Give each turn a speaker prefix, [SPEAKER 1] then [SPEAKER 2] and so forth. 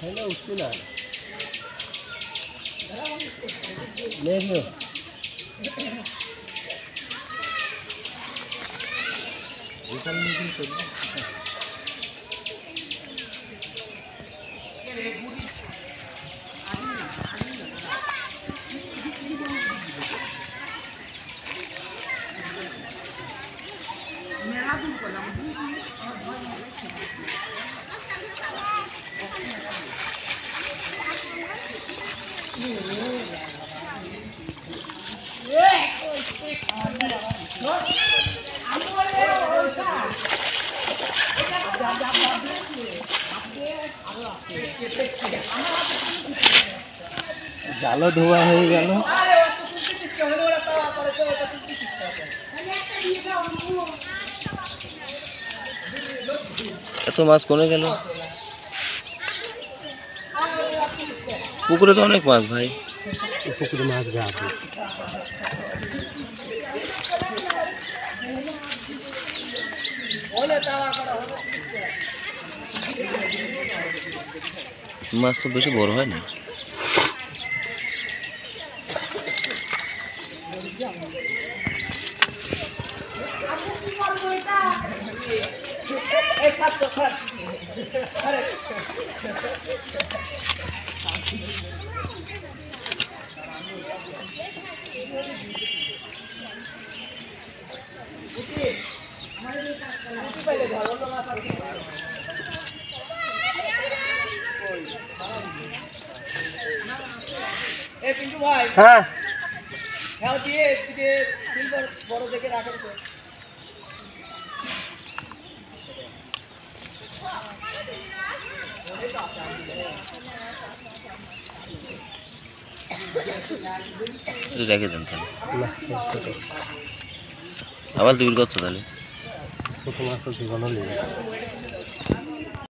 [SPEAKER 1] hello उठती ना ले लियो मेला दूर करलाम জালো ধোয়া হয়ে গেল এত মাছ কোনে গেল পুকুরে তো অনেক মাছ ভাই পুকুরে মাছ যাবে মাছ তো বেশি বড় হয় না হ্যাঁ বড় দেখে রাখেন তো রেখে দেন তাহলে আবার দিবির কত তাহলে ছোট মাছ জীবনও নেই